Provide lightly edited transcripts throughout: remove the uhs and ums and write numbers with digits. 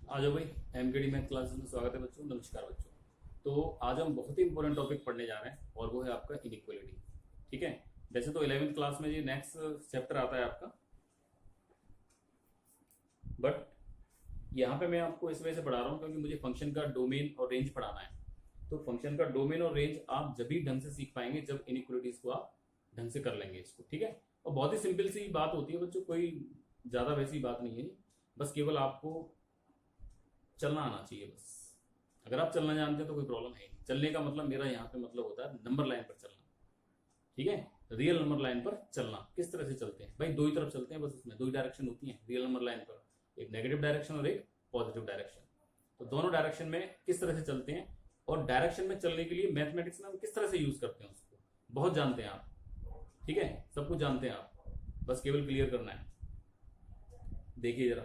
आ जाओ भाई। MKD math classes में स्वागत है बच्चों। नमस्कार बच्चों। तो आज हम बहुत ही इंपॉर्टेंट टॉपिक पढ़ने जा रहे हैं और वो है आपका इनइक्वालिटी। ठीक है। वैसे तो 11वीं क्लास में ये नेक्स्ट चैप्टर आता है आपका, बट यहाँ पे मैं आपको इस वजह से पढ़ा रहा हूँ क्योंकि मुझे फंक्शन का डोमेन और रेंज पढ़ाना है। तो फंक्शन का डोमेन और रेंज आप जब भी ढंग से सीख पाएंगे जब इनइक्वालिटीज को आप ढंग से कर लेंगे इसको। ठीक है। और बहुत ही सिंपल सी बात होती है बच्चों, कोई ज्यादा वैसी बात नहीं है। बस केवल आपको चलना आना चाहिए बस। अगर आप चलना जानते हैं तो कोई प्रॉब्लम है नहीं। चलने का मतलब मेरा यहाँ पे मतलब होता है नंबर लाइन पर चलना। ठीक है। रियल नंबर लाइन पर चलना किस तरह से चलते हैं भाई? दो ही तरफ चलते हैं बस, उसमें दो ही डायरेक्शन होती हैं रियल नंबर लाइन पर, एक नेगेटिव डायरेक्शन और एक पॉजिटिव डायरेक्शन। तो दोनों डायरेक्शन में किस तरह से चलते हैं और डायरेक्शन में चलने के लिए मैथमेटिक्स में हम किस तरह से यूज करते हैं उसको बहुत जानते हैं आप। ठीक है। सब कुछ जानते हैं आप, बस केवल क्लियर करना है। देखिए जरा,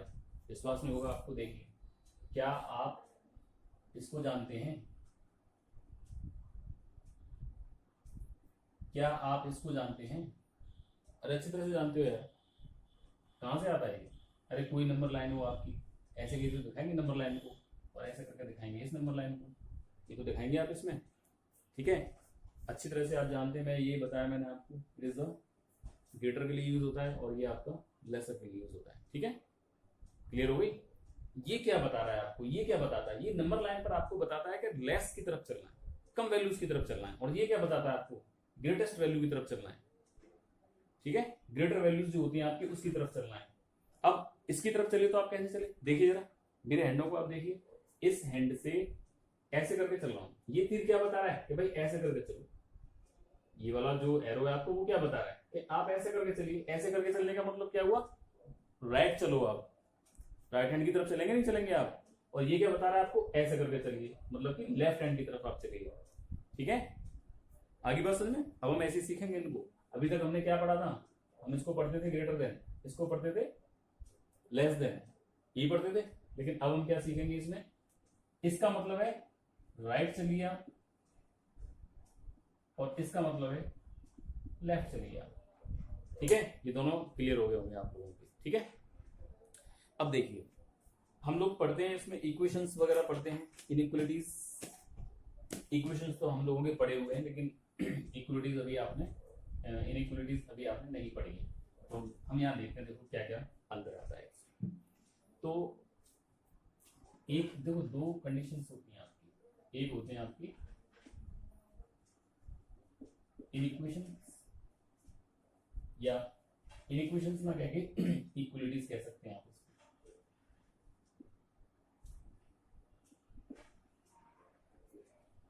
विश्वास नहीं होगा आपको। देखिए, क्या आप इसको जानते हैं? क्या आप इसको जानते हैं? अरे अच्छी तरह से जानते हो यार। कहाँ से आता है ये? अरे कोई नंबर लाइन हो आपकी, ऐसे करके दिखाएंगे नंबर लाइन को और ऐसे करके दिखाएंगे इस नंबर लाइन को। ये तो दिखाएंगे आप इसमें। ठीक है। अच्छी तरह से आप जानते हैं, मैं ये बताया मैंने आपको, इट इज द ग्रेटर के लिए यूज होता है और ये आपका लेसर के लिए यूज होता है। ठीक है। क्लियर हो गई? ये क्या बता रहा है आपको? ये क्या बताता है? ये नंबर लाइन पर आपको बताता है कि लेस की तरफ चलना है, कम वैल्यूज की तरफ चलना है। और ये क्या बताता है आपको? ग्रेटेस्ट वैल्यू की तरफ चलना है। ठीक है। ग्रेटर वैल्यूज जो होती हैं आपकी उसकी तरफ चलना है। अब इसकी तरफ चले तो आप कैसे चले? देखिए जरा मेरे हैंडों को आप देखिए। इस हैंड से ऐसे करके चल रहा हूं। ये तीर क्या बता रहा है कि भाई ऐसे करके चलो। ये वाला जो एरो है आपको वो क्या बता रहा है कि आप ऐसे करके चलिए। ऐसे करके चलने का मतलब क्या हुआ? राइट चलो आप, राइट हैंड की तरफ चलेंगे नहीं चलेंगे आप। और ये क्या बता रहा है आपको? ऐसे करके चलिए, मतलब कि लेफ्ट हैंड की तरफ आप चलिए। ठीक है। आगे बात समझ में? अब हम ऐसे सीखेंगे इनको। अभी तक हमने क्या पढ़ा था? हम इसको पढ़ते थे ग्रेटर देन, इसको पढ़ते थे लेस देन, ये पढ़ते थे। लेकिन अब हम क्या सीखेंगे इसमें? इसका मतलब है राइट चलिए आप और इसका मतलब है लेफ्ट चलिए आप। ठीक है। ये दोनों क्लियर हो गए होंगे आप लोगों के। ठीक है। अब देखिए, हम लोग पढ़ते हैं इसमें इक्वेशंस वगैरह पढ़ते हैं, इनइक्वालिटीज। इक्वेशंस तो हम लोगों के पढ़े हुए हैं, लेकिन इक्वालिटीज अभी आपने इनइक्वालिटीज अभी आपने नहीं पढ़ी है। तो हम यहाँ देखते हैं, देखो क्या क्या अंतर आता है। तो एक देखो, दो कंडीशंस होती हैं आपकी। एक होते हैं आपकी इनइक्वेशंस, या इनइक्वेशंस ना कह के इक्वालिटीज कह सकते हैं आप इसको।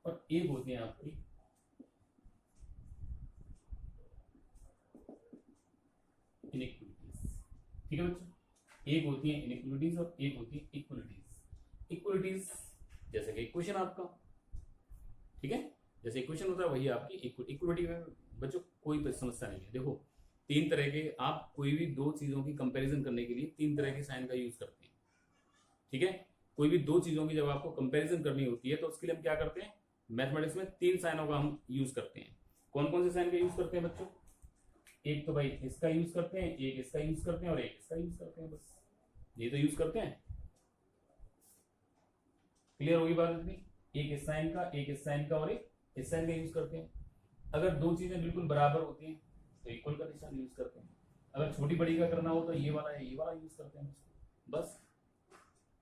और एक होती है आपकी इनइक्वालिटीज। ठीक है बच्चों। एक होती है इनइक्वालिटीज और एक होती है इक्वालिटीज। इक्वालिटीज जैसे कि इक्वेशन आपका, ठीक है, जैसे इक्वेशन होता है वही आपकी इक्वालिटी में बच्चों कोई समस्या नहीं है। देखो, तीन तरह के, आप कोई भी दो चीजों की कंपैरिजन करने के लिए तीन तरह के साइन का यूज करते हैं। ठीक है। कोई भी दो चीजों की जब आपको कंपैरिजन करनी होती है तो उसके लिए हम क्या करते हैं? मैथमेटिक्स में तीन साइनों का हम यूज करते हैं। कौन कौन से साइन का यूज करते हैं बच्चों? एक तो भाई इसका यूज करते हैं, एक इसका यूज करते हैं और एक इसका यूज करते हैं। बस ये तो यूज करते हैं। क्लियर होगी बात इतनी? एक इस साइन का, एक इस साइन का और एक इस साइन का यूज करते हैं। अगर दो चीजें बिल्कुल बराबर होती हैं तो इक्वल का निशान यूज करते हैं। अगर छोटी बड़ी का करना हो तो ये वाला है, ये वाला यूज करते हैं। बस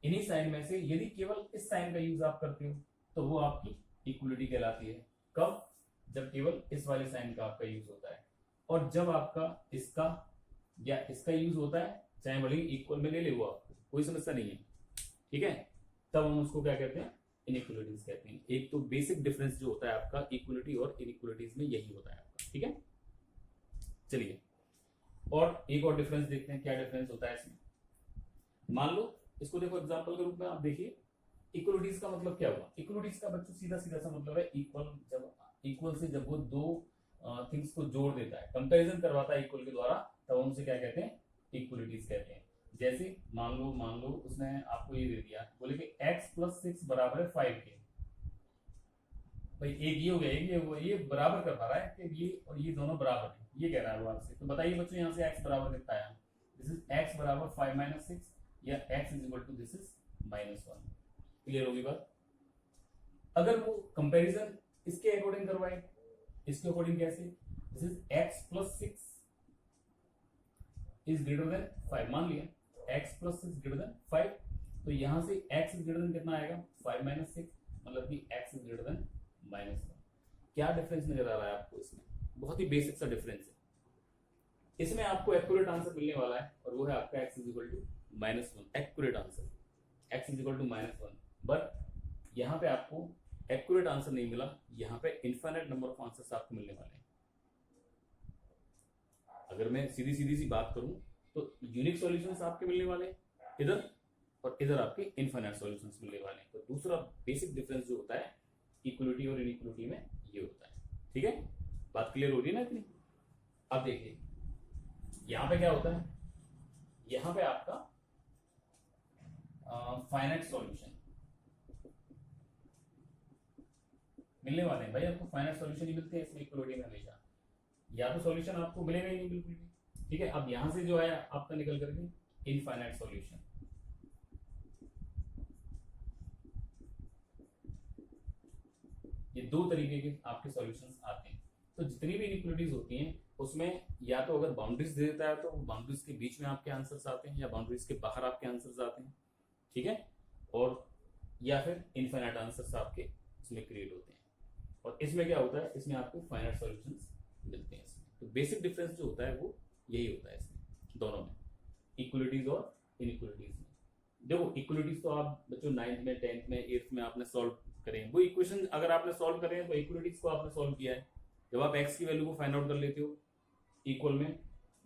इन्हीं साइन में से यदि केवल इस साइन का यूज आप करते हो तो वो आपकी इक्वलिटी कहलाती है। कब? जब केवल इस वाले साइन का आपका यूज होता है। और जब आपका इसका या इसका यूज होता है, चाहे भले इक्वल में ले ले वो, आपको कोई समस्या नहीं है। ठीक है। तब हम उसको क्या कहते हैं? इनइक्वालिटीज कहते हैं। एक तो बेसिक डिफरेंस जो होता है आपका इक्वलिटी और इनइक्वालिटीज में यही होता है आपका। ठीक है। चलिए और एक और डिफरेंस देखते हैं, क्या डिफरेंस होता है इसमें। मान लो इसको देखो एग्जांपल के रूप में, आप देखिए इक्वलिटीज का मतलब क्या हुआ? इक्वलिटीज का बच्चों सीधा सीधा सा मतलब है इक्वल। जब इक्वल से जब वो दो थिंग्स को जोड़ देता है, कंपैरिजन करवाता है इक्वल के द्वारा, तब हम उसे क्या कहते हैं? इक्वलिटीज कहते हैं। जैसे मान लो उसने आपको ये दे दिया, बोले कि x + 6 बराबर है 5 के। भाई एक ये हो गया, एक ये हो गया, ये बराबर कर पा रहा है कि ये और ये दोनों बराबर है, ये कह रहा है वो आपसे। तो बताइए बच्चों, यहाँ से x बराबर कितना आया? दिस इज x बराबर 5 - 6 या x is equal to this is -1। Clear होगी बात। अगर वो कंपैरिजन इसके अकॉर्डिंग करवाए, इसके अकॉर्डिंग कैसे, this is x + 6 is greater then 5, मान लिया x + 6 ग्रेटर देन 5, तो यहां से x इज ग्रेटर देन कितना आएगा 5 - 6, मतलब कि x इज ग्रेटर देन -1। क्या डिफरेंस नजर आ रहा है आपको इसमें, बहुत ही बेसिक सा डिफरेंस है। इसमें आपको एक्यूरेट आंसर मिलने वाला है और वो है आपका x = -1, accurate answer x = -1। But यहाँ पे आपको एक्यूरेट आंसर नहीं मिला, यहाँ पे इनफाइनाइट नंबर ऑफ आंसर्स आपको मिलने वाले हैं। अगर मैं सीधी सी बात करूं तो यूनिक सॉल्यूशंस आपके मिलने वाले हैं इधर, और इधर आपके इनफाइनाइट सॉल्यूशंस मिलने वाले हैं। तो दूसरा बेसिक डिफरेंस जो होता है इक्वलिटी और इनइक्वलिटी में ये होता है। ठीक है, बात क्लियर हो रही है ना इतनी। अब देखिए यहां पे क्या होता है, यहां पे आपका फाइनाइट सॉल्यूशन मिलने वाले हैं भाई, आपको फाइनाइट सॉल्यूशन ही मिलते हैं इसमें इक्वलिटी में हमेशा, या तो सॉल्यूशन आपको मिलेगा ही नहीं बिल्कुल भी। ठीक है, अब यहां से जो है आपका निकल करके इनफाइनाइट सॉल्यूशन, ये दो तरीके के आपके सॉल्यूशंस आते हैं। तो जितनी भी इनइक्वलिटीज होती हैं उसमें या तो अगर बाउंड्रीज दे देता है तो बाउंड्रीज के बीच में आपके आंसर्स आते हैं, या बाउंड्रीज के बाहर आपके आंसर्स आते हैं। ठीक है, और या फिर इनफाइनाइट आंसर्स आपके इसमें क्रिएट होते हैं। और इसमें क्या होता है, इसमें आपको फाइनाइट सॉल्यूशंस मिलते हैं इसमें। तो बेसिक डिफरेंस जो होता है वो यही होता है इसमें दोनों में, इक्वलिटीज और इनइक्वलिटीज में। देखो इक्वलिटीज तो आप बच्चों 9th में 10th में 8th में आपने सॉल्व करें, वो इक्वेशन अगर आपने सॉल्व करें तो इक्वलिटीज को आपने सॉल्व किया है। जब आप x की वैल्यू को फाइंड आउट कर लेते हो इक्वल में,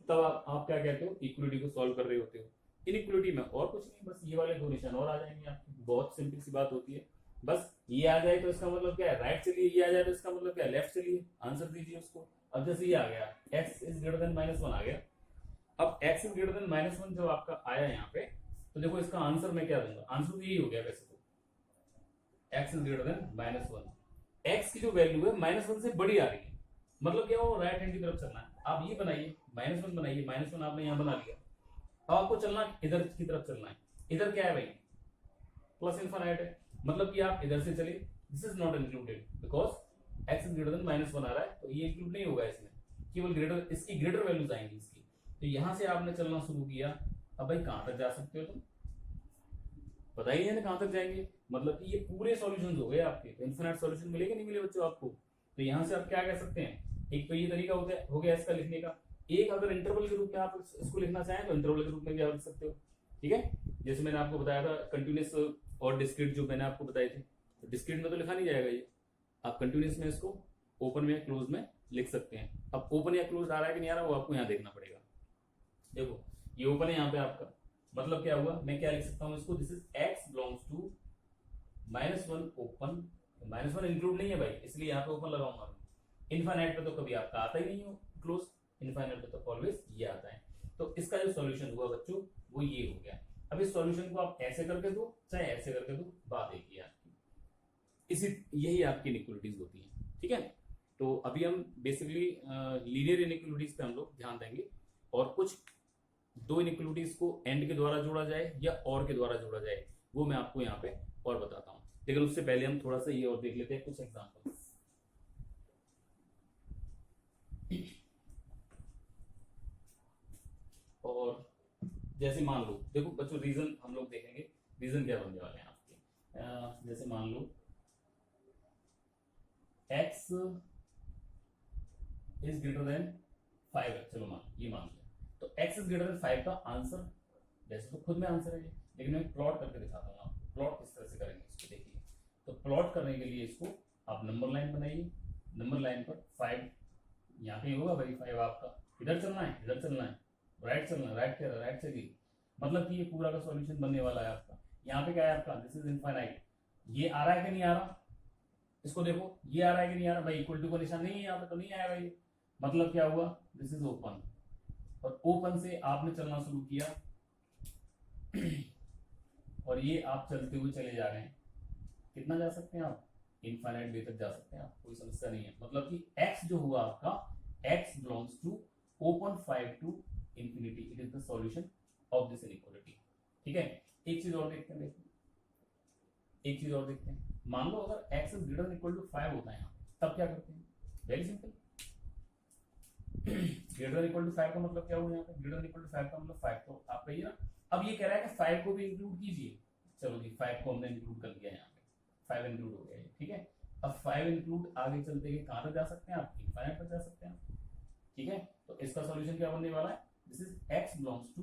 तब आप क्या कहते हो, इक्वलिटी को सॉल्व कर रहे होते हो। इनइक्वलिटी में और कुछ नहीं, बस ये वाले दो निशान और आ जाएंगे आपके। बहुत सिंपल सी बात होती है, बस ये आ जाए तो इसका मतलब क्या है राइट चलिए, ये आ जाए तो इसका मतलब क्या है लेफ्ट चलिए, आंसर दीजिए उसको। अब जैसे ये आ गया x इज ग्रेटर देन -1 आ गया, अब x इज ग्रेटर देन -1 जब आपका आया यहाँ पे, तो देखो इसका आंसर मैं क्या दूंगा, आंसर तो यही हो गया वैसे तो, x is greater then -1। x की जो वैल्यू है -1 से बड़ी आ रही है, मतलब क्या वो राइट हैंड की तरफ चलना है। आप ये बनाइए -1 बनाइए, -1 आपने यहाँ बना लिया, अब आपको चलना इधर की तरफ चलना है। इधर क्या है भाई, प्लस इनफाइनाइट है, मतलब कि आप इधर से चलिए, this is not included because x is greater then -1 आ रहा है, तो ये इंक्लूड नहीं होगा इसमें, केवल ग्रेटर, इसकी ग्रेटर वैल्यूज आएंगी इसकी। तो यहां से आपने चलना शुरू किया, अब भाई कहां तक जा सकते हो तुम, पता ही नहीं कहां तक जाएंगे, मतलब कि ये पूरे सॉल्यूशंस हो गए आपके। तो इनफाइनाइट सॉल्यूशन मिलेगा नहीं मिले बच्चों आपको। तो यहां से आप क्या कह सकते हैं, एक तो ये तरीका हो गया इसका लिखने का, एक अगर इंटरवल के रूप में आप इसको लिखना चाहें तो इंटरवल के रूप में भी आप लिख सकते हो। ठीक है, जैसे मैंने आपको बताया था कंटिन्यूअस और डिस्क्रीट जो मैंने आपको बताए थे, तो डिस्क्रीट में तो लिखा नहीं जाएगा ये, आप कंटिन्यूअस में इसको ओपन में क्लोज में लिख सकते हैं। अब ओपन या क्लोज आ रहा है कि नहीं आ रहा वो आपको यहाँ देखना पड़ेगा। देखो ये ओपन है यहाँ पे आपका, मतलब क्या हुआ, मैं क्या लिख सकता हूँ इसको, this is x belongs to -1 open, -1 include नहीं है भाई इसलिए यहाँ पे ओपन लगाऊंगा। इनफाइनाइट पे तो कभी आपका आता ही नहीं हो क्लोज, इनफाइनाइट पे तो ऑलवेज ये आता है। तो इसका जो सॉल्यूशन हुआ बच्चों वो ये हो गया। अब इस सॉल्यूशन को आप ऐसे करके दो चाहे ऐसे करके दो, बात एक ही है आपकी, इसी यही आपकी इनइक्वलिटीज होती है। ठीक है, तो अभी हम बेसिकली लीनियर इनइक्वलिटीज पे हम लोग ध्यान देंगे, और कुछ दो इनइक्वलिटीज को एंड के द्वारा जोड़ा जाए या और के द्वारा जोड़ा जाए वो मैं आपको यहाँ पे और बताता हूँ। लेकिन उससे पहले हम थोड़ा सा ये और देख लेते हैं कुछ एग्जाम्पल। और जैसे मान लो, देखो बच्चों रीजन हम लोग देखेंगे, रीजन क्या बनने वाले हैं आपके। जैसे मान लो x इज ग्रेटर देन 5 है, चलो ये मान लिया, तो x इज ग्रेटर देन 5 का आंसर, वैसे तो खुद में आंसर है ये, लेकिन मैं प्लॉट करके दिखाता हूँ आपको, प्लॉट किस तरह से करेंगे इसको देखिए। तो प्लॉट करने के लिए इसको आप नंबर लाइन बनाइए, नंबर लाइन पर 5 यहाँ पे होगा भाई, 5 आपका इधर चलना है, इधर चलना है, राइट चलना है, राइट क्या राइट चलिए, मतलब कि ये पूरा का सॉल्यूशन बनने वाला है आपका। यहाँ पे क्या है आपका, दिस इज इनफाइनाइट, ये आ रहा है कि नहीं आ रहा, इसको देखो ये आ रहा है कि नहीं आ रहा भाई, इक्वल टू का निशान नहीं है यहाँ पे, तो नहीं आएगा ये, मतलब क्या हुआ, दिस इज ओपन, और ओपन से आपने चलना शुरू किया और ये आप चलते हुए चले जा रहे हैं, कितना जा सकते हैं आप, इनफाइनाइट वे तक जा सकते हैं आप, कोई समस्या नहीं है। मतलब कि x जो हुआ आपका, x belongs to open 5 to infinity, it is the solution of this inequality. ठीक है, एक चीज और देखते हैं, देखो एक चीज और देखते हैं, मान लो अगर x is greater equal to 5 होता है यहाँ, तब क्या करते हैं? Very simple, greater equal to 5 का मतलब क्या हुआ यहाँ पे? ग्रेटर इक्वल टू 5 का मतलब 5 तो आपका ये ना, अब ये कह रहा है कि 5 को भी इंक्लूड कीजिए। चलो जी 5 को हमने इंक्लूड कर दिया यहाँ पे, 5 इंक्लूड हो गया, ठीक है। अब 5 इंक्लूड आगे चलते हुए कहां तक जा सकते हैं आप? इनफाइनाइट तक जा सकते हैं, ठीक है। तो इसका सॉल्यूशन क्या बनने वाला है? This is x belongs to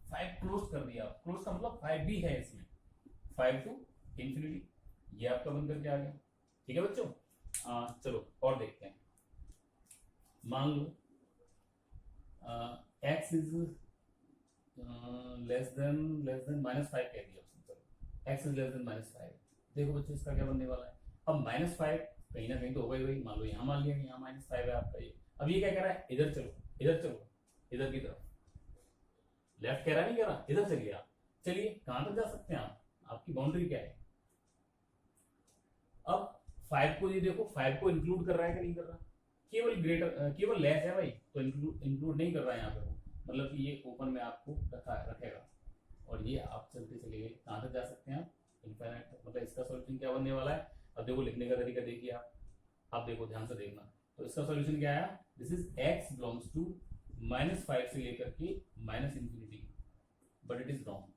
5 close कर दिया, क्लोज का मतलब 5 भी है इसमें, 5 टू इंफिनिटी, ये आपका बन करके आ गया, ठीक है बच्चों। चलो और देखते हैं, मान लो x इज लेस देन -5 कह दिया उसने, चलो x इज लेस देन -5। देखो बच्चों इसका क्या बनने वाला है? अब -5 कहीं ना कहीं तो होगा ही भाई, मान लो यहाँ मान लिया कि यहाँ -5 है आपका ये। अब ये क्या कह रहा है? इधर चलो, इधर चलो, इधर की तरफ, लेफ्ट कह रहा है, नहीं कह रहा, इधर चलिए आप। चलिए कहां तक जा सकते हैं आप? आपकी बाउंड्री क्या है? अब 5 को ये देखो, 5 को इंक्लूड कर रहा है कि नहीं कर रहा? केवल ग्रेटर, केवल लेस है भाई, तो इंक्लूड नहीं कर रहा है यहाँ पे वो, मतलब कि ये ओपन में आपको रखेगा। और ये आप चलते चले गए, कहां तक जा सकते हैं आप? इनफाइनाइट तक। मतलब इसका सॉल्यूशन क्या बनने वाला है? अब देखो लिखने का तरीका देखिए आप देखो ध्यान से देखना। तो इसका सॉल्यूशन क्या है? This is x belongs to -5 से लेकर के -infinity, but it is wrong.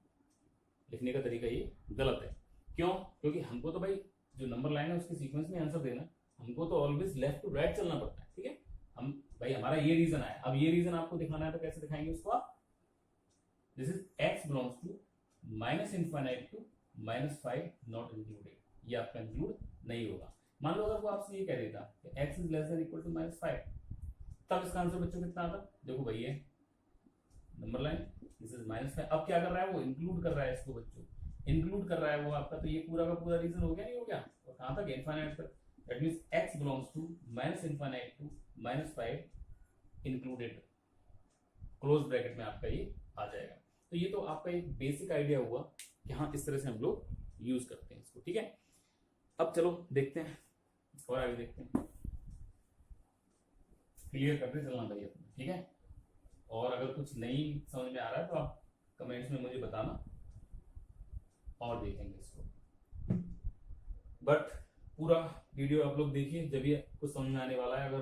लिखने का तरीका ये गलत है। क्यों? क्योंकि हमको तो भाई जो नंबर लाइन है उसके सीक्वेंस में आंसर देना, हमको तो ऑलवेज लेफ्ट टू राइट चलना पड़ता है, ठीक है। हम भाई हमारा ये रीजन है, अब ये रीजन आपको दिखाना है तो कैसे दिखाएंगे उसको आप? This is x belongs to -infinite to -5 not included, ये आपका इंक्लूड नहीं होगा। मान लो अगर वो आपसे ये कह देता कि x is less than equal to -5, तब इसका आंसर बच्चों कितना आता? देखो भाई ये नंबर लाइन, दिस इज -5। अब क्या कर रहा है वो? इंक्लूड कर रहा है इसको बच्चों, इंक्लूड कर रहा है वो आपका, तो ये पूरा का पूरा रीजन हो गया, नहीं हो गया? और कहां तक? इनफाइनाइट तक। That means x belongs to -infinite to -5 included, close bracket में आपका ये आ जाएगा। तो ये तो आपका एक बेसिक आइडिया हुआ कि हाँ इस तरह से हम लोग यूज करते हैं इसको, ठीक है। अब चलो देखते हैं और आगे देखते हैं, क्लियर करते चलना भाई अपना, ठीक है। और अगर कुछ नहीं समझ में आ रहा है तो आप कमेंट्स में मुझे बताना और देखेंगे इसको। बट पूरा वीडियो आप लोग देखिए, जब ये कुछ समझ में आने वाला है। अगर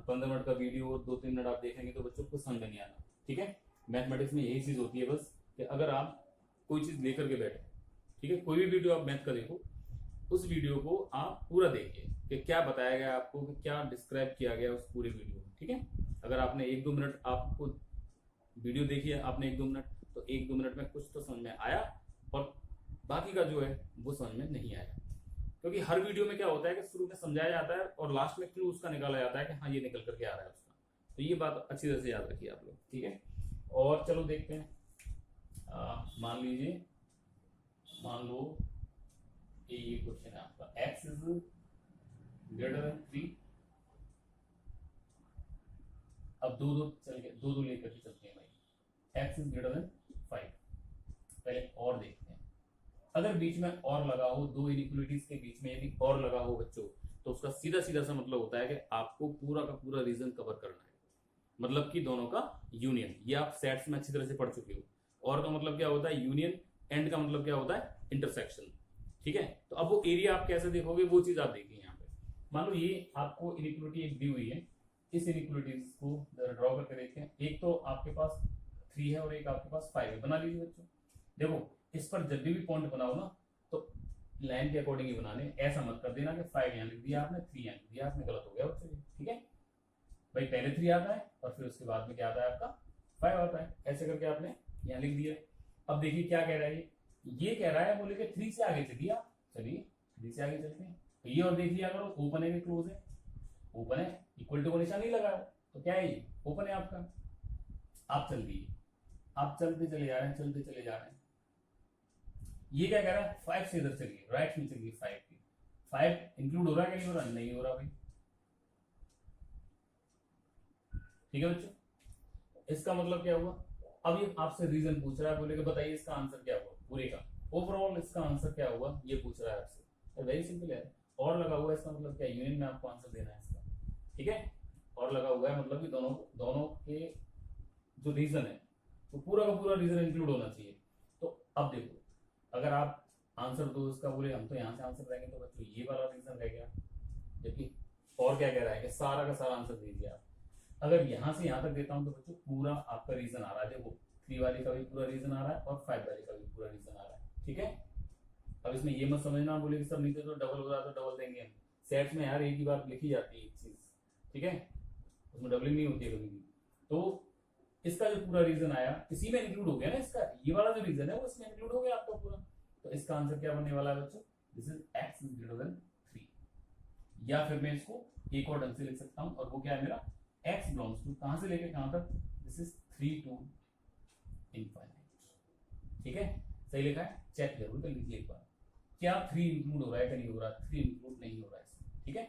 15 मिनट का वीडियो 2-3 मिनट आप देखेंगे तो बच्चों को समझ में नहीं आना, ठीक है। मैथमेटिक्स में यही चीज होती है बस, कि अगर आप कोई चीज लेकर के बैठे, ठीक है, कोई भी वीडियो आप मैथ का देखो, उस वीडियो को आप पूरा देखिए कि क्या बताया गया आपको, कि क्या डिस्क्राइब किया गया उस पूरे वीडियो में, ठीक है। अगर आपने 1-2 मिनट आपको वीडियो देखी है, आपने 1-2 मिनट, तो 1-2 मिनट में कुछ तो समझ में आया और बाकी का जो है वो समझ में नहीं आया। क्योंकि हर वीडियो में क्या होता है कि शुरू में समझाया जाता है और लास्ट में क्लू उसका निकाला जाता है कि हाँ ये निकल करके आ रहा है उसका। तो ये बात अच्छी तरह से याद रखिए आप लोग, ठीक है। और चलो देखते हैं, मान लीजिए, मान लो ये क्वेश्चन है आपका, x इज ग्रेटर देन 3। अब दो लेकर के चलते हैं भाई, x इज ग्रेटर देन 5। पहले और देखते हैं, अगर बीच में और लगा हो, दो इनइक्वालिटीज के बीच में यदि और लगा हो बच्चों, तो उसका सीधा सीधा सा मतलब होता है कि आपको पूरा का पूरा रीजन कवर करना है, मतलब कि दोनों का यूनियन। ये आप सेट्स में अच्छी तरह से पढ़ चुके हो। और का मतलब क्या होता है? यूनियन। एंड का मतलब क्या होता है? इंटरसेक्शन, ठीक है। तो अब वो एरिया आप कैसे देखोगे वो चीज आप देखिए यहाँ पे। मान लो ये आपको इनइक्वालिटी एक दी हुई है, इस इनइक्वालिटीज को ड्रॉ करके देखते हैं। एक तो आपके पास 3 है और एक आपके पास 5 है, बना लीजिए बच्चों। देखो इस पर जब भी पॉइंट बनाओ ना तो लाइन के अकॉर्डिंग ही बनाने, ऐसा मत कर देना कि 5 यहाँ लिख दिया आपने, 3 यहाँ लिख दिया आपने, गलत हो गया बच्चों, ठीक है भाई। पहले 3 आता है और फिर उसके बाद में क्या आता है आपका 5 आता है, ऐसे करके आपने यहाँ लिख दिया। अब देखिए क्या कह रहा है, ये कह रहा है बोले कि 3 से आगे चलिए आप, चलिए 3 से आगे चलते हैं। तो ये और देख लिया करो, ओपन है कि क्लोज है? ओपन है, इक्वल टू का निशान नहीं लगा है, तो क्या है ये? ओपन है आपका। आप चल दिए, आप चलते चले जा रहे हैं, चलते चले जा रहे हैं। ये क्या कह रहा है? 5 से इधर चलिए, राइट में चलिए 5 की। 5 इंक्लूड हो रहा है कि नहीं हो रहा? नहीं हो रहा भाई, ठीक है बच्चों। इसका मतलब क्या हुआ? अब ये आपसे रीजन पूछ रहा है, बोले कि बताइए इसका आंसर क्या हुआ पूरे का, ओवरऑल इसका आंसर क्या हुआ, ये पूछ रहा है आपसे। तो वेरी सिंपल है, और लगा हुआ है, इसका मतलब क्या? यूनियन में आपको आंसर देना है इसका, ठीक है। और लगा हुआ है मतलब कि दोनों के जो रीजन है तो पूरा का पूरा रीजन इंक्लूड होना चाहिए। तो अब देखो, अगर आप आंसर दो इसका बोले हम तो यहाँ से आंसर देंगे, तो बच्चों ये वाला रीजन रह गया। जबकि और क्या कह रहा है कि सारा का सारा आंसर दे दिया। अगर यहाँ से यहाँ तक देता हूँ तो बच्चों पूरा आपका रीजन आ रहा है। देखो 3 वाले का भी पूरा रीजन आ रहा है और 5 वाले का भी पूरा रीजन आ रहा है। ठीक है, अब इसमें ये मत समझना बोले कि सर नीचे तो डबल हो रहा है तो डबल देंगे हम। सेट्स में यार एक ही बार लिखी जाती है एक चीज, ठीक है, उसमें डबलिंग नहीं होती है कभी भी। तो इसका जो पूरा रीजन आया इसी में इंक्लूड हो गया ना, इसका ये वाला जो रीजन है वो इसमें इंक्लूड हो गया आपका पूरा। तो इसका आंसर क्या बनने वाला है बच्चों, this is x is greater then 3। या फिर मैं इसको एक और ढंग से लिख सकता हूं, और वो क्या है मेरा x बिलोंग्स टू कहां से लेके कहां तक, दिस इज 3 to इनफाइनाइट। ठीक है, सही लिखा है, चेक जरूर कर लीजिए एक बार क्या 3 इंक्लूड हो रहा है कि नहीं हो रहा है। 3 इंक्लूड नहीं हो रहा है इसमें। ठीक है,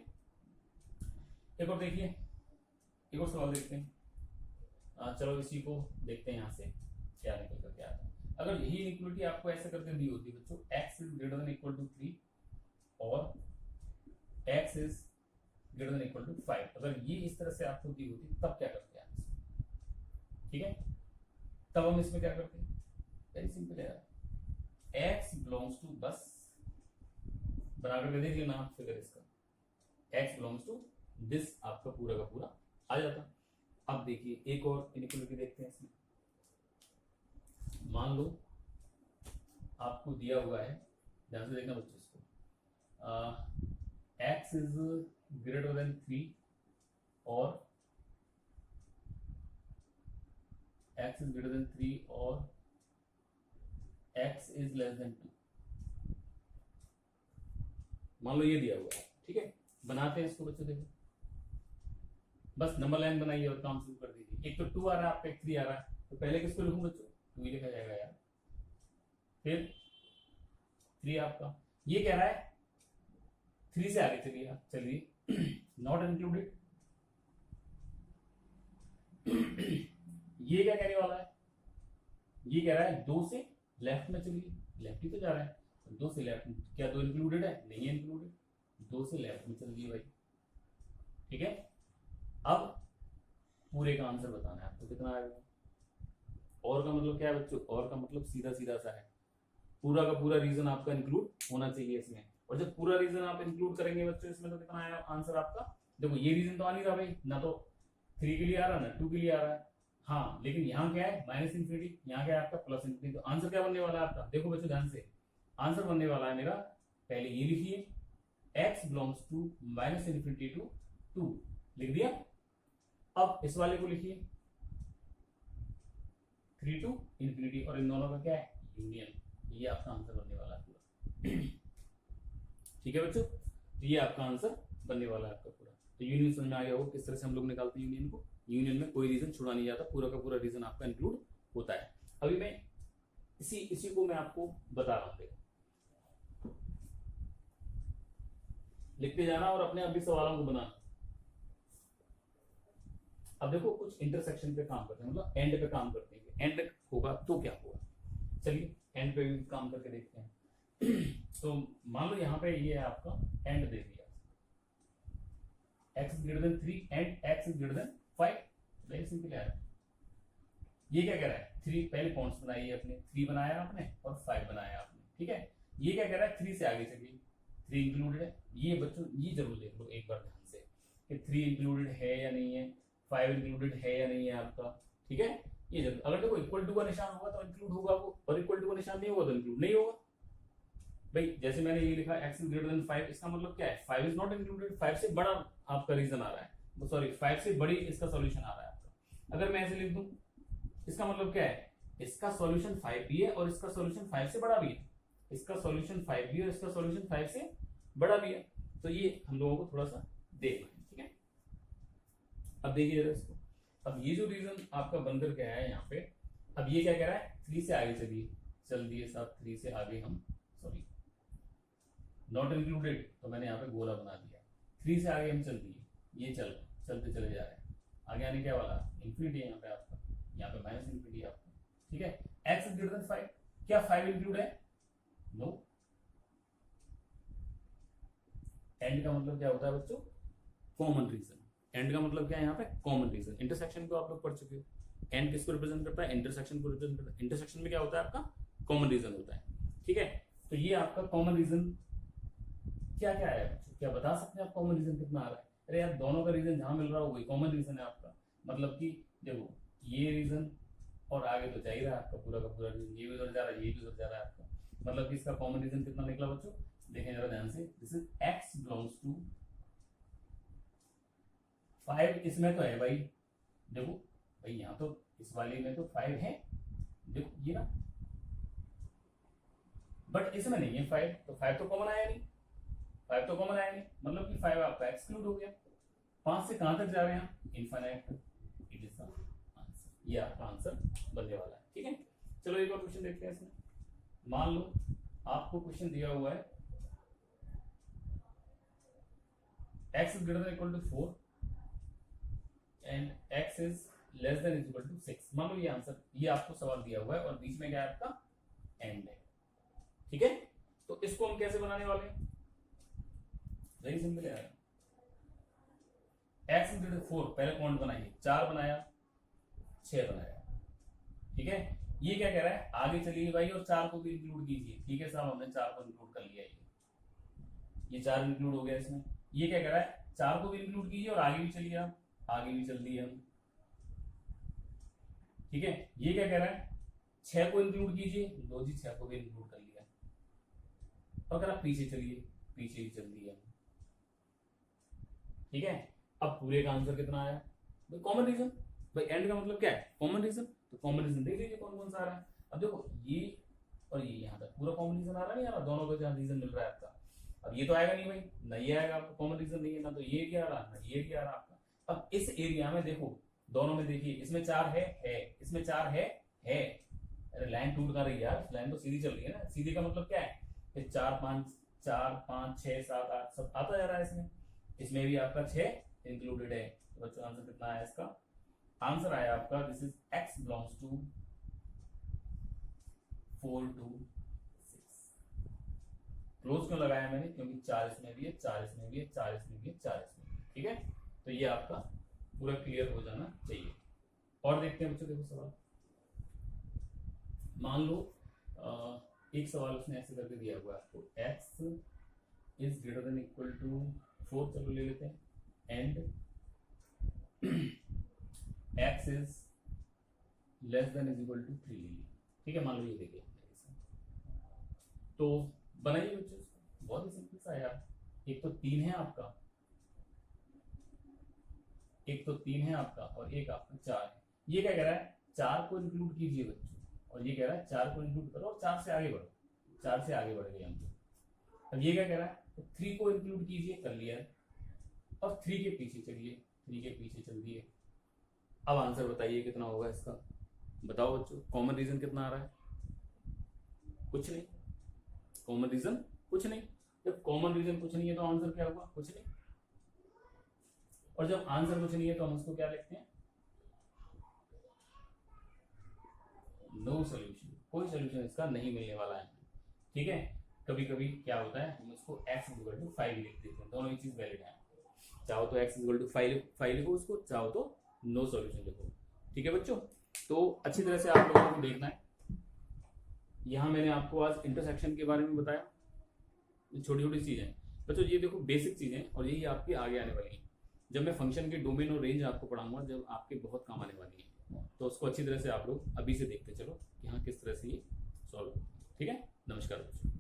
एक और देखिए, एक और सवाल देखते हैं। चलो इसी को देखते हैं यहाँ से क्या निकल कर क्या आता है। अगर यही इनइक्वालिटी आपको ऐसे करके दी होती बच्चों, x is greater than equal to 3 और x is greater than equal to 5, अगर ये इस तरह से आपको दी होती तब क्या करते हैं आप? ठीक है, तब हम इसमें क्या करते हैं, वेरी सिंपल है, x बिलोंग्स टू, बस बना करके देख लेना आप फिगर इसका, x बिलोंग्स टू दिस आपका पूरा का पूरा आ जाता। अब देखिए एक और इनइक्वालिटी देखते हैं इसमें। मान लो आपको दिया हुआ है, ध्यान से देखना बच्चों इसको, x इज ग्रेटर देन 3 और x इज ग्रेटर देन 3 और x इज लेस देन 2। मान लो ये दिया हुआ है। ठीक है, बनाते हैं इसको बच्चों, देखो बस नंबर लाइन बनाइए और काम शुरू कर दीजिए। एक तो 2 आ रहा है आपका, एक 3 आ रहा है, तो पहले किसको लिखूं बच्चों, 2 ही लिखा जाएगा यार। फिर 3 आपका, ये कह रहा है 3 से आगे चलिए आप, चलिए नॉट इंक्लूडेड। ये क्या कहने वाला है, ये कह रहा है 2 से लेफ्ट में चलिए, लेफ्ट ही तो जा रहा है, 2 से लेफ्ट क्या 2 इंक्लूडेड है, नहीं है इंक्लूडेड, 2 से लेफ्ट में चलिए भाई। ठीक है, अब पूरे का आंसर बताना है आपको कितना आएगा। और का मतलब क्या है बच्चों, और का मतलब सीधा सीधा सा है, पूरा का पूरा रीजन आपका इंक्लूड होना चाहिए इसमें। और जब पूरा रीजन आप इंक्लूड करेंगे बच्चों इसमें, तो कितना आया आंसर आपका, देखो ये रीजन तो आ नहीं रहा भाई, ना तो 3 के लिए आ रहा ना 2 के लिए आ रहा है, हाँ, लेकिन यहाँ क्या है माइनस इंफिनिटी, यहाँ क्या है आपका प्लस इंफिनिटी। तो आंसर क्या बनने वाला है आपका, देखो बच्चों ध्यान से, आंसर बनने वाला है मेरा, पहले ये लिखिए x belongs to minus infinity to 2, लिख दिया। अब इस वाले को लिखिए 3 टू इंफिनिटी, और इन दोनों का क्या है यूनियन, ये आपका आंसर बनने वाला है पूरा। ठीक है बच्चों, तो ये आपका आंसर बनने वाला है आपका पूरा। तो यूनियन समझ में आ गया होगा किस तरह से हम लोग निकालते हैं यूनियन को। यूनियन में कोई रीजन छोड़ा नहीं जाता, पूरा का पूरा रीजन आपका इंक्लूड होता है। अभी मैं इसी को मैं आपको बता रहा हूँ, लिखते जाना और अपने अभी सवालों को बनाना। अब देखो कुछ इंटरसेक्शन पे काम करते हैं, मतलब एंड पे काम करते हैं, एंड होगा तो क्या होगा, चलिए एंड पे भी काम करके देखते हैं। तो मान लो यहाँ पे ये है आपका एंड दे दिया, x greater than 3 and x is greater then 5, very simple है। ये क्या कह रहा है, 3 पहले पॉइंट्स बनाइए अपने, 3 बनाया आपने और 5 बनाया आपने। ठीक है, ये क्या कह रहा है 3 से आगे चलिए, 3 इंक्लूडेड है। ये बच्चों ये जरूर देख लो एक बार ध्यान से कि 3 इंक्लूडेड है या नहीं है, 5 इंक्लूडेड है या नहीं है आपका। ठीक है, ये जरूर, अगर देखो इक्वल टू का निशान होगा तो इंक्लूड होगा वो, और इक्वल टू का निशान नहीं होगा तो इंक्लूड नहीं होगा भाई। जैसे मैंने ये लिखा x इज ग्रेटर देन 5, इसका मतलब क्या है 5 इज नॉट इंक्लूडेड, 5 से बड़ा आपका रीजन आ रहा है, सॉरी 5 से बड़ी इसका सॉल्यूशन आ रहा है आपका। अगर मैं ऐसे लिख दूं, इसका मतलब क्या है, इसका सॉल्यूशन 5 भी है और इसका सॉल्यूशन 5 से बड़ा भी है, इसका सॉल्यूशन 5 भी है और इसका सॉल्यूशन 5 से बड़ा भी है। तो ये हम लोगों को थोड़ा सा देखना है। ठीक है, अब देखिए जरा इसको, अब ये जो रीजन आपका बनकर के आया है यहाँ पे, अब ये क्या कह रहा है 3 से आगे चलिए, चल दिए साहब 3 से आगे हम, सॉरी नॉट इंक्लूडेड, तो मैंने यहाँ पे गोला बना दिया, 3 से आगे हम चल दिए, ये चलते चले जा रहे हैं, आगे आने क्या वाला इंफिनिटी है यहाँ पे आपका, यहाँ पे माइनस इंफिनिटी आपका। ठीक है, x इज ग्रेटर देन 5, क्या 5 इंक्लूड है, नो। एंड का मतलब क्या होता है बच्चों, कॉमन रीजन। एंड का मतलब क्या है यहाँ पे, कॉमन रीजन। इंटरसेक्शन को आप लोग पढ़ चुके हो, एंड किसको रिप्रेजेंट करता है, इंटरसेक्शन को रिप्रेजेंट करता है। इंटरसेक्शन में क्या होता है आपका, कॉमन रीजन होता है। ठीक है, तो ये आपका कॉमन रीजन क्या क्या है? क्या बता सकते हैं आप कॉमन रीजन कितना आ रहा है? अरे यार दोनों का रीजन जहां मिल रहा हो वही कॉमन रीजन है आपका। मतलब कि देखो ये रीजन और आगे तो जा ही रहा है आपका पूरा का पूरा रीजन, ये भी उधर जा रहा है, ये भी उधर जा रहा है आपका। मतलब कि इसका कॉमन रीजन कितना निकला बच्चों? देखें जरा ध्यान से, this is x belongs to 5। इसमें तो है भाई, देखो भाई यहाँ तो इस वाले में तो 5 है, देखो ये ना, बट इसमें नहीं है 5, तो 5 तो कॉमन आया नहीं, 5 तो कॉमन आया नहीं, मतलब कि 5 आपका एक्सक्लूड हो गया। 5 से कहां तक जा रहे हैं? Infinite. It is the answer, ये आपका आंसर बनने वाला है। ठीक है, चलो एक और क्वेश्चन देखते हैं इसमें। मान लो आपको क्वेश्चन दिया हुआ है x is greater than equal to 4 and x is less than equal to 6। मान लो ये आंसर, ये आपको सवाल दिया हुआ है और बीच में क्या है आपका एंड है। ठीक है, तो इसको हम कैसे बनाने वाले हैं? वेरी सिंपल है, x is greater than 4 पहले पॉइंट बनाइए, 4 बनाया 6 बनाया। ठीक है, ये क्या कह रहा है? आगे चलिए भाई और 4 को भी इंक्लूड कीजिए। ठीक है साहब, हमने 4 को इंक्लूड कर लिया, ये 4 इंक्लूड हो गया इसमें। ये क्या कह रहा है? 4 को भी इंक्लूड कीजिए और आगे भी चलिए आप, आगे भी चल दिए हम। ठीक है, ये क्या कह रहा है? 6 को इंक्लूड कीजिए, लो जी 6 को भी इंक्लूड कर लिया। और कह रहा पीछे चलिए, पीछे भी चल दिया। ठीक है, अब पूरे का आंसर कितना आया? भाई कॉमन रीजन, भाई एंड का मतलब क्या है? Common region. तो कॉमन रीजन देख लीजिए कौन कौन सा आ रहा है। अब देखो ये और ये यहाँ तक पूरा कॉमन रीजन आ रहा है, नहीं आ रहा? दोनों का जहाँ रीजन मिल रहा है आपका। अब ये तो आएगा नहीं भाई, नहीं आएगा आपका, कॉमन रीजन नहीं है ना, तो ये एरिया आ रहा ना ये एरिया आ रहा आपका। अब इस एरिया में देखो, दोनों में देखिए, इसमें 4 है, इसमें 4 है। अरे लाइन टूट कर रही है यार, लाइन तो सीधी चल रही है ना। सीधी का मतलब क्या है? 4 5 6 7 8 सब आता जा रहा है इसमें। इसमें भी आपका 6 इंक्लूडेड है। तो बच्चों आंसर कितना आया इसका? आंसर आया आपका, this is x belongs to 4 to 6। Close क्यों लगाया मैंने? क्योंकि 4 इसमें भी है, 4 इसमें भी है, 4 इसमें भी है, 4 इसमें भी है। ठीक है, तो ये आपका पूरा क्लियर हो जाना चाहिए। और देखते हैं बच्चों, देखो सवाल। मान लो एक सवाल उसने ऐसे करके दिया हुआ है आपको, x is greater than equal to 4, चलो ले लेते हैं, and x is less than is equal to 3 ले लिया। ठीक है, मान लो ये देखिए, तो बनाइए बच्चों, बहुत ही सिंपल सा है यार। एक तो 3 है आपका, एक तो 3 है आपका और एक आपका 4 है। ये क्या कह रहा है? 4 को इंक्लूड कीजिए बच्चों, और ये कह रहा है 4 को इंक्लूड करो और 4 से आगे बढ़ो, 4 से आगे बढ़ गए हम लोग। अब ये क्या कह रहा है? तो 3 को इंक्लूड कीजिए, कर लिया है, और 3 के पीछे चलिए, 3 के पीछे चल दिए। अब आंसर बताइए कितना होगा इसका? बताओ बच्चों, कॉमन रीजन कितना आ रहा है? कुछ नहीं, कॉमन रीजन कुछ नहीं। जब कॉमन रीजन कुछ नहीं है तो आंसर क्या होगा? कुछ नहीं। और जब आंसर कुछ नहीं है तो हम उसको क्या लिखते हैं? नो सॉल्यूशन, कोई सॉल्यूशन इसका नहीं मिलने वाला है। ठीक है, कभी कभी क्या होता है, हम इसको x इक्वल टू 5 लिख देते हैं, दोनों ही चीज वैलिड है। चाहो तो x इक्वल टू 5 लिखो उसको, चाहो तो नो सॉल्यूशन लिखो। ठीक है बच्चों, तो अच्छी तरह से आप लोगों को देखना है। यहाँ मैंने आपको आज इंटरसेक्शन के बारे में बताया, छोटी छोटी चीजें बच्चों, ये देखो बेसिक चीजें, और यही आपकी आगे आने वाली है। जब मैं फंक्शन के डोमेन और रेंज आपको पढ़ाऊंगा, जब आपके बहुत काम आने वाली है, तो उसको अच्छी तरह से आप लोग अभी से देखते चलो कि हाँ किस तरह से ये सॉल्व होता है। ठीक है, नमस्कार बच्चों।